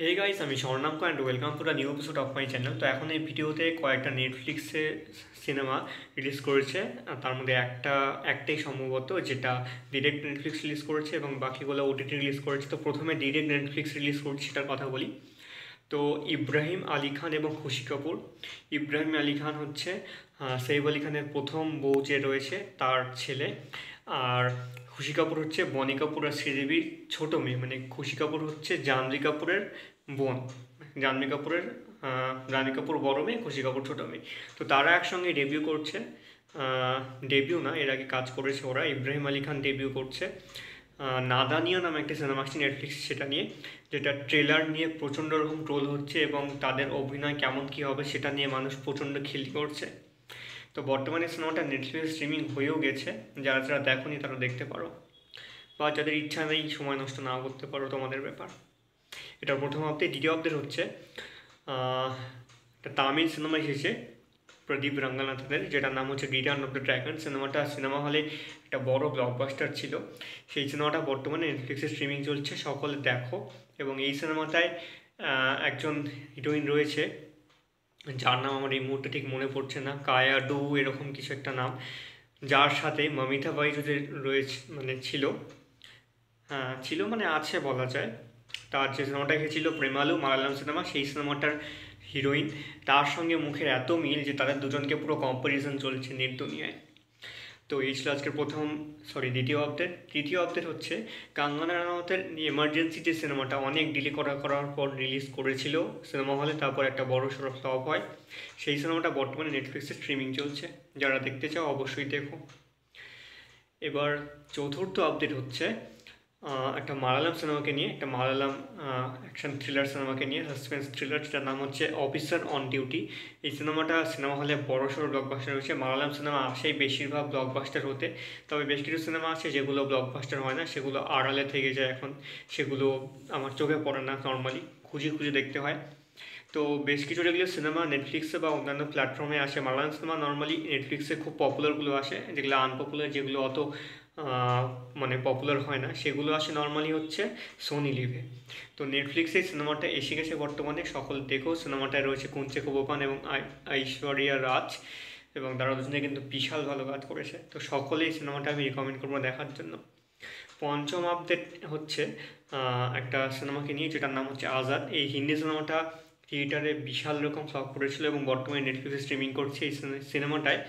হে guys, আমি Swarnank and welcome to the new episode of my channel. তো এখন এই ভিডিওতে কয়েকটা নেটফ্লিক্সে সিনেমা রিলিজ করেছে। তার মধ্যে একটাই সম্ভবত যেটা ডিরেক্ট নেটফ্লিক্স রিলিজ করেছে এবং বাকিগুলো ওটিটি রিলিজ করেছে। তো প্রথমে ডিরেক্ট নেটফ্লিক্স রিলিজ করছে সেটার কথা বলি। তো ইব্রাহিম আলী খান এবং খুশি কাপুর। ইব্রাহিম আলী খান হচ্ছে সৈফ আলী খানের প্রথম বউ যে রয়েছে তার ছেলে। আর খুশি কাপুর হচ্ছে বনি কাপুর আর শ্রীদেবীর ছোটো মেয়ে, মানে খুশি কাপুর হচ্ছে জাহ্নবী কাপুরের বোন। জাহ্নবী কাপুরের রানী কাপুর বড় মেয়ে, খুশি কাপুর ছোটো মেয়ে। তো তারা একসঙ্গে ডেবিউ করছে। ডেবিউ না, এর আগে কাজ করেছে ওরা। ইব্রাহিম আলী খান ডেবিউ করছে নাদানিয়া নামে একটা সিনেমা আসছে নেটফ্লিক্স, সেটা নিয়ে, যেটা ট্রেলার নিয়ে প্রচণ্ড রকম ট্রোল হচ্ছে এবং তাদের অভিনয় কেমন কী হবে সেটা নিয়ে মানুষ প্রচণ্ড খিল্লি করছে। তো বর্তমানে সিনেমাটা নেটফ্লিক্স স্ট্রিমিং হয়েও গেছে, যারা যারা দেখোনি তারা দেখতে পারো, বা যাদের ইচ্ছা নেই সময় নষ্ট না করতে পারো, তোমাদের ব্যাপার। এটা প্রথম আপডেট। দ্বিতীয় আপডেট হচ্ছে একটা তামিল সিনেমা এসেছে প্রদীপ রঙ্গনাথনের, যেটার নাম হচ্ছে রিটার্ন অফ দ্য ড্রাগন। সিনেমাটা সিনেমা হলে একটা বড় ব্লকবাস্টার ছিল। সেই সিনেমাটা বর্তমানে নেটফ্লিক্সে স্ট্রিমিং চলছে, সকলে দেখো। এবং এই সিনেমাটায় একজন হিরোইন রয়েছে যার নাম আমার এই মুহূর্তে ঠিক মনে পড়ছে না, কায়া ডু এরকম কিছু একটা নাম, যার সাথে মমিতা বাইজু রয়েছে, মানে ছিল, হ্যাঁ ছিল মানে আছে বলা যায়। তার যে সিনেমাটা এসেছিল প্রেমালু, মালায়ালাম সিনেমা, সেই সিনেমাটার হিরোইন। তার সঙ্গে মুখের এত মিল যে তাদের দুজনকে পুরো কম্পারিজন চলছে নেট দুনিয়ায়। তো এই ছিল আজকের দ্বিতীয় আপডেট। তৃতীয় আপডেট হচ্ছে কাঙ্গনা রানাওয়াতের এমার্জেন্সি যে সিনেমাটা অনেক ডিলে করার পর রিলিজ করেছিল সিনেমা হলে, তারপর একটা বড় সড়ো ফ্লপ হয়। সেই সিনেমাটা বর্তমানে নেটফ্লিক্সে স্ট্রিমিং চলছে, যারা দেখতে চাও অবশ্যই দেখো। এবার চতুর্থ আপডেট হচ্ছে একটা মালায়ালাম সিনেমাকে নিয়ে, একটা মালায়ালাম অ্যাকশন থ্রিলার সিনেমাকে নিয়ে, সাসপেন্স থ্রিলার, যেটার নাম হচ্ছে অফিসার অন ডিউটি। এই সিনেমাটা সিনেমা হলে বড়সড় ব্লকবাস্টার হয়েছে। মালায়ালাম সিনেমা আসেই বেশিরভাগ ব্লকবাস্টার হতে, তবে বেশ কিছু সিনেমা আছে যেগুলো ব্লকবাস্টার হয় না, সেগুলো আড়ালে থেকে যায় এখন, সেগুলো আমার চোখে পড়ে না, নর্মালি খুঁজে খুঁজে দেখতে হয়। তো বেশ কিছু যেগুলো সিনেমা নেটফ্লিক্সে বা অন্যান্য প্ল্যাটফর্মে আসে, মালায়ালাম সিনেমা নর্মালি নেটফ্লিক্সে খুব পপুলারগুলো আসে, যেগুলো আনপপুলার, যেগুলো অত মানে পপুলার হয় না, সেগুলো আসে নর্মালি হচ্ছে সোনি লিভে। তো নেটফ্লিক্সে সিনেমাটা এসে গেছে বর্তমানে, সকল দেখো। সিনেমাটায় রয়েছে কুঞ্চে কোবোপান এবং ঐশ্বরিয়া রাজ, এবং তারা দুজনে কিন্তু বিশাল ভালো কাজ করেছে। তো সকলেই সিনেমাটা আমি রিকমেন্ড করবো দেখার জন্য। পঞ্চম আপডেট হচ্ছে একটা সিনেমাকে নিয়ে, যেটার নাম হচ্ছে আজাদ। এই হিন্দি সিনেমাটা থিয়েটারে বিশাল রকম ফ্লপ করেছিল এবং বর্তমানে নেটফ্লিক্সে স্ট্রিমিং করছে। এই সিনেমাটায়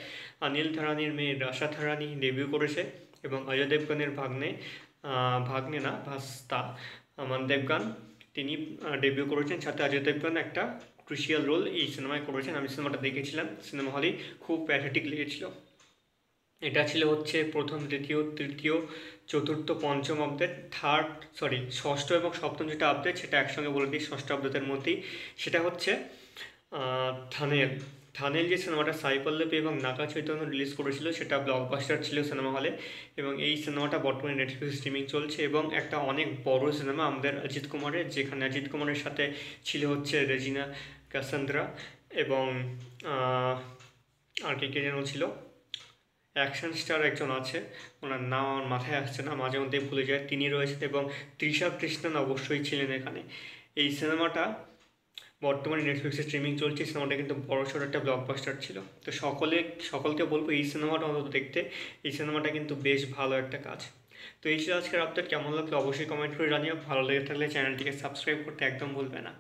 অনিল থারানির মেয়ে রাশা থারানি ডেবিউ করেছে এবং অজয় দেবগানের ভাগ্নে না ভাস্তা আমান দেবগান, তিনি ডেবিউ করেছেন। সাথে অজয় দেবগান একটা ক্রুশিয়াল রোল এই সিনেমায় করেছেন। আমি সিনেমাটা দেখেছিলাম, সিনেমা হলেই খুব প্যাথেটিক লেগেছিল। এটা ছিল হচ্ছে প্রথম, দ্বিতীয়, তৃতীয়, চতুর্থ, পঞ্চম আপডেট। ষষ্ঠ এবং সপ্তম যেটা আপডেট সেটা একসঙ্গে বলে দিই ষষ্ঠ আপডেটের মধ্যেই। সেটা হচ্ছে থানেল। থানেল যে সিনেমাটা সাই পল্লবী এবং নাগা চৈতন্য রিলিজ করেছিল, সেটা ব্লকবাস্টার ছিল সিনেমা হলে, এবং এই সিনেমাটা বর্তমানে নেটফ্লিক্স স্ট্রিমিং চলছে। এবং একটা অনেক বড় সিনেমা আমাদের অজিত কুমারের, যেখানে অজিত কুমারের সাথে ছিল হচ্ছে রেজিনা কাসান্দ্রা এবং আর কে যেন ছিল, অ্যাকশন স্টার একজন আছে, ওনার নাম আমার মাথায় আসছে না, মাঝে মধ্যে ভুলে যায়, তিনি রয়েছেন। এবং তৃষা কৃষ্ণন অবশ্যই ছিলেন এখানে। এই সিনেমাটা বর্তমানে নেটফ্লিক্সে স্ট্রিমিং চলছে। সিনেমাটা কিন্তু বড়সড় একটা ব্লকবাস্টার ছিল। তো সকলকে বলবো এই সিনেমাটা অন্তত দেখতে। এই সিনেমাটা কিন্তু বেশ ভালো একটা কাজ। তো এই ছিল আজকের আপডেট। কেমন লাগলো অবশ্যই কমেন্ট করে জানিও। ভালো লেগে থাকলে চ্যানেলটিকে সাবস্ক্রাইব করতে একদম ভুলবে না।